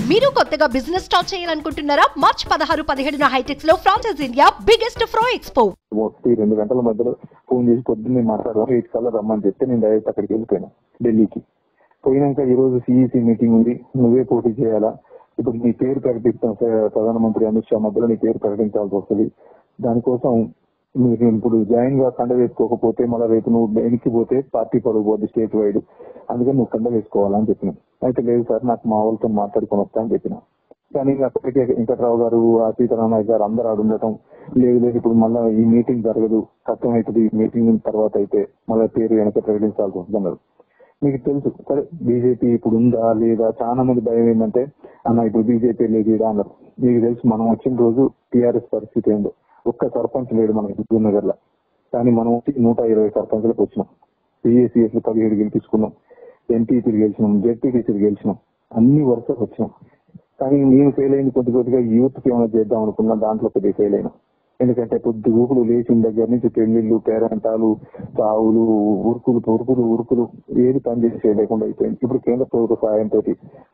మీరు కొత్తగా business start చేయాలనుకుంటున్నారా? మార్చ్ 16-17 హైటెక్స్ లో ఫ్రాన్సెస్ ఇండియా బిగ్గెస్ట్ ఫ్రో ఎక్స్పో. 2 గంటల మధ్యలో ఫోన్ చేసి పొద్దున్నే మాట్లాడదాం 8 కల్లా రమ్మని చెప్తే నేను డైరెక్ట్ అక్కడికి వెళ్ళిపోయినా ఢిల్లీకి. పోయినాక ఈ రోజు సిఈసి మీటింగ్ ఉంది, నువ్వే పోటీ చేయాలా, ఇప్పుడు నీ పేరు ప్రకటిస్తాం ప్రధానమంత్రి అమిత్ షా మధ్యలో నీ పేరు ప్రకటించాల్సి వస్తుంది. దానికోసం మీరు ఇప్పుడు జాయిన్ గా కండ వేసుకోకపోతే మళ్ళీ రేపు నువ్వు వెనక్కి పోతే పార్టీ పరుగు పోద్ది స్టేట్ వైడ్, అందుకని నువ్వు కండ వేసుకోవాలని చెప్పిన. అయితే లేదు సార్ నాకు మా వాళ్ళతో మాట్లాడుకొని వస్తా అని చెప్పిన. కానీ అప్పటికే వెంకట్రావు గారు, సీతారామయ్య గారు అందరూ ఆడుండటం లేదు లేదు ఇప్పుడు మళ్ళీ ఈ మీటింగ్ జరగదు, కష్టం అవుతుంది, ఈ మీటింగ్ తర్వాత అయితే మళ్ళీ పేరు వెనక ప్రకటించాల్సి వస్తున్నారు. మీకు తెలుసు సరే బీజేపీ ఇప్పుడు ఉందా లేదా, చాలా మంది భయం ఏంటంటే అన్న ఇప్పుడు బీజేపీ లేదు అన్నారు. మీకు తెలుసు మనం వచ్చిన రోజు టీఆర్ఎస్ పరిస్థితి ఏందో, ఒక్క సర్పంచ్ లేడు మన హుజూర్నగర్ లో, కానీ మనం 120 సర్పంచ్లకు వచ్చినాం. పిఏసీఎస్ 17 గెలిపించుకున్నాం, ఎంపీపీలు గెలిచినాం, జెడ్పీటీసీలు గెలిచినాం, అన్ని వరుసకు వచ్చినాం. కానీ నేను ఫెయిల్ అయింది కొద్దిగా యూత్ కి ఏమైనా చేద్దాం అనుకున్నా, దాంట్లో కొద్దిగా ఫెయిల్ అయినా. ఎందుకంటే కొద్ది ఊపులు లేచిన దగ్గర నుంచి పెళ్లిళ్ళు, పేరంటాలు, చావులు, ఉరుకులు ఏది పని చేసే లేకుండా అయిపోయింది. ఇప్పుడు కేంద్ర ప్రభుత్వ సహాయంతో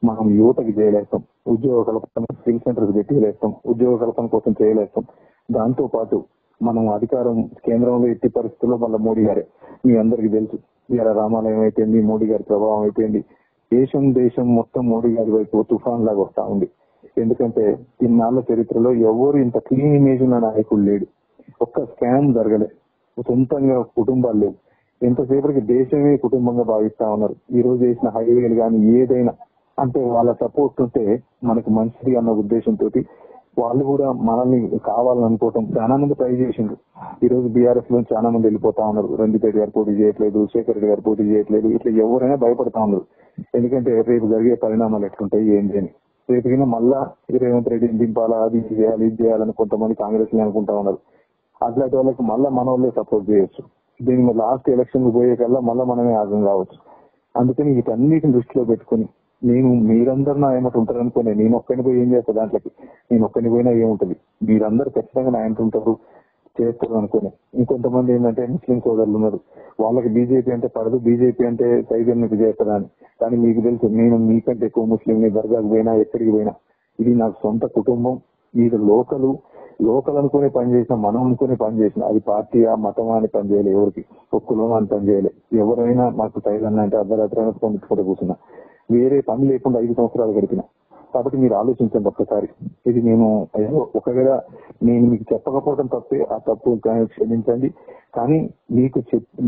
మనం యువతకి చేయలేస్తాం, ఉద్యోగ కల్పన స్కిల్ సెంటర్స్ పెట్టలేస్తాం, ఉద్యోగ కల్పన కోసం చేయలేస్తాం. దాంతో పాటు మనం అధికారం కేంద్రంలో ఎట్టి పరిస్థితుల్లో మళ్ళీ మోడీ గారే, మీ అందరికి తెలుసు ఇలా రామాలయం అయిపోయింది, మోడీ గారి ప్రభావం అయిపోయింది. దేశం మొత్తం మోడీ గారి వైపు తుఫాన్ లాగా వస్తా ఉంది. ఎందుకంటే ఇన్నాళ్ల చరిత్రలో ఎవరు ఇంత క్లీన్ ఇమేజ్ ఉన్న నాయకుడు లేడు, ఒక్క స్కామ్ జరగలే, సొంతంగా కుటుంబాలు లేవు. ఎంతసేపటికి దేశమే కుటుంబంగా భావిస్తా ఉన్నారు. ఈ రోజు వేసిన హైవేలు కానీ ఏదైనా అంటే వాళ్ళ సపోర్ట్ ఉంటే మనకు మంచిది అన్న ఉద్దేశంతో వాళ్ళు కూడా మనల్ని కావాలనుకోవటం చాలా మంది ట్రై చేసిండ్రు. ఈ రోజు బీఆర్ఎస్ లో చాలా మంది వెళ్ళిపోతా ఉన్నారు. రంజిపేట గారు పోటీ చేయట్లేదు, శేఖర్ రెడ్డి గారు పోటీ చేయట్లేదు, ఇట్లా ఎవరైనా భయపడతా ఉన్నారు. ఎందుకంటే రేపు జరిగే పరిణామాలు ఎట్లుంటాయి ఏంటి అని. రేపు మళ్ళా రేవంత్ రెడ్డిని దింపాలా, అది చేయాలి ఇది చేయాలని కొంతమంది కాంగ్రెస్ అనుకుంటా ఉన్నారు. అట్లాంటి వాళ్ళకి మళ్ళా మన వాళ్ళే సపోర్ట్ చేయొచ్చు. దీని లాస్ట్ ఎలక్షన్ పోయే కల్లా మళ్ళా మనమే ఆగం కావచ్చు. అందుకని వీటన్నిటిని దృష్టిలో పెట్టుకుని నేను మీరందరూ నా ఏమంట ఉంటారు అనుకోని నేను ఒక్కడిని పోయి ఏం చేస్తా, దాంట్లోకి నేను ఒక్కడిని పోయినా ఏముంటది, మీరందరూ ఖచ్చితంగా నా ఇంట ఉంటారు చేస్తారు అనుకోని. ఇంకొంతమంది ఏంటంటే ముస్లిం సోదరులు ఉన్నారు, వాళ్ళకి బీజేపీ అంటే పడదు, బీజేపీ అంటే సైతం మీకు చేస్తారా అని. కానీ మీకు తెలుసు నేను మీకంటే ఎక్కువ ముస్లింని, దర్గాకు పోయినా ఎక్కడికి పోయినా ఇది నాకు సొంత కుటుంబం. మీరు లోకల్ అనుకునే పని చేసినా, మనం అనుకునే పని చేసినా, అది పార్టీయా మతమా అని పని చేయలే, ఎవరికి ఒక్కలో అని పని చేయలే. ఎవరైనా మాకు సైతం అంటే అర్ధరాత్రి పొందుకుంటూ కూర్చున్నా, వేరే పని లేకుండా 5 సంవత్సరాలు గడిపిన. కాబట్టి మీరు ఆలోచించండి ఒక్కసారి. ఇది నేను ఒకవేళ నేను మీకు చెప్పకపోవడం తప్పే, ఆ తప్పు క్షమించండి. కానీ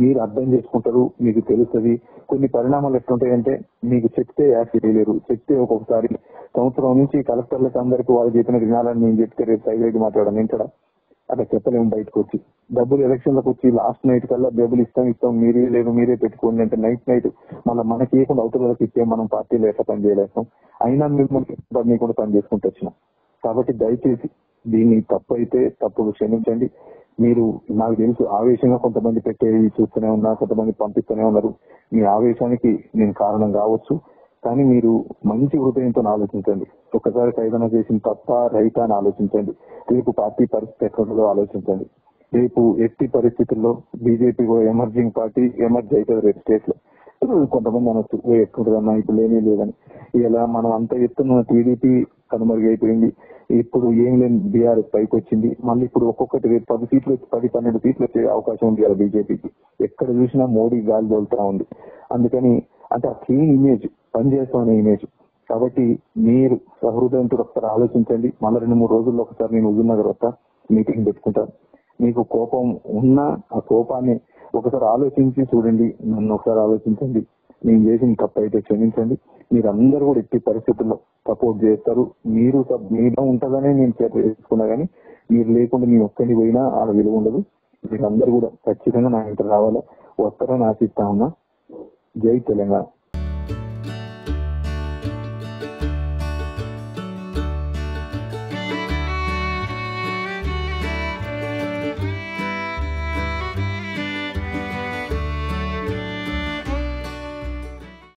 మీరు అర్థం చేసుకుంటారు, మీకు తెలుస్తుంది. కొన్ని పరిణామాలు ఎట్లుంటాయంటే మీకు చెప్తే యాక్ట్ చేయలేరు, చెప్తే ఒక్కొక్కసారి సంవత్సరం నుంచి కలెక్టర్లకు అందరికీ వాళ్ళు చెప్పిన వినాలని నేను చెప్తే రేపు సైలెంట్ మాట్లాడడం ఏంటడా అట్లా చెప్పలేము. బయటకు వచ్చి డబ్బులు ఎలక్షన్లకు వచ్చి లాస్ట్ నైట్ కల్లా డబ్బులు ఇస్తాం మీరే లేదు మీరే పెట్టుకోండి అంటే నైట్ మళ్ళీ మనకి ఏకుండా అవతలకి ఇస్తే మనం పార్టీలో ఎట్లా పని చేయలేస్తాం. అయినా మిమ్మల్ని కూడా పని చేసుకుంటూ వచ్చినాం. కాబట్టి దయచేసి దీన్ని తప్పు అయితే తప్పులు క్షమించండి. మీరు నాకు తెలుసు ఆవేశంగా కొంతమంది పెట్టేది చూస్తూనే ఉన్నా, కొంతమంది పంపిస్తూనే ఉన్నారు. మీ ఆవేశానికి నేను కారణం కావచ్చు, కానీ మీరు మంచి హృదయంతో ఆలోచించండి. ఒకసారి ఏదైనా చేసిన తప్ప రైతా అని ఆలోచించండి. రేపు పార్టీ పరిస్థితి ఎక్కడుందో ఆలోచించండి. రేపు ఎట్టి పరిస్థితుల్లో బీజేపీ ఎమర్జింగ్ పార్టీ ఎమర్జ్ అవుతుంది రేపు స్టేట్ లో. కొంతమంది అనొచ్చు ఎట్లుంటుందన్నా ఇప్పుడు లేనే లేదని. ఇలా మనం అంత ఎత్తున టీడీపీ కనుమరుగైపోయింది, ఇప్పుడు ఏం లేని బీఆర్ఎస్ పైకి వచ్చింది. మళ్ళీ ఇప్పుడు ఒక్కొక్కటి రేపు 10-12 సీట్లు వచ్చే అవకాశం ఉంది కదా బీజేపీకి. ఎక్కడ చూసినా మోడీ గాలి తోలుతా ఉంది. అందుకని అంటే ఆ క్లీన్ ఇమేజ్ పనిచేస్తామనే ఇమేజ్. కాబట్టి మీరు సహృదయంతో ఒకసారి ఆలోచించండి. మళ్ళీ 2-3 రోజుల్లో ఒకసారి నేను హుజూర్నగర్ వస్తా, మీటింగ్ పెట్టుకుంటాను. మీకు కోపం ఉన్నా ఆ కోపాన్ని ఒకసారి ఆలోచించి చూడండి, నన్ను ఒకసారి ఆలోచించండి. నేను చేసిన తప్పు అయితే క్షమించండి. మీరందరూ కూడా ఎట్టి పరిస్థితుల్లో సపోర్ట్ చేస్తారు. మీలో ఉంటుందనే నేను చేసుకున్నా, కానీ మీరు లేకుండా నేను ఒక్కడిని పోయినా ఆ విలువ ఉండదు. మీరందరూ కూడా ఖచ్చితంగా నా ఇంటర్ రావాలా, వస్తారని ఆశిస్తా ఉన్నా. జై తెలంగాణ.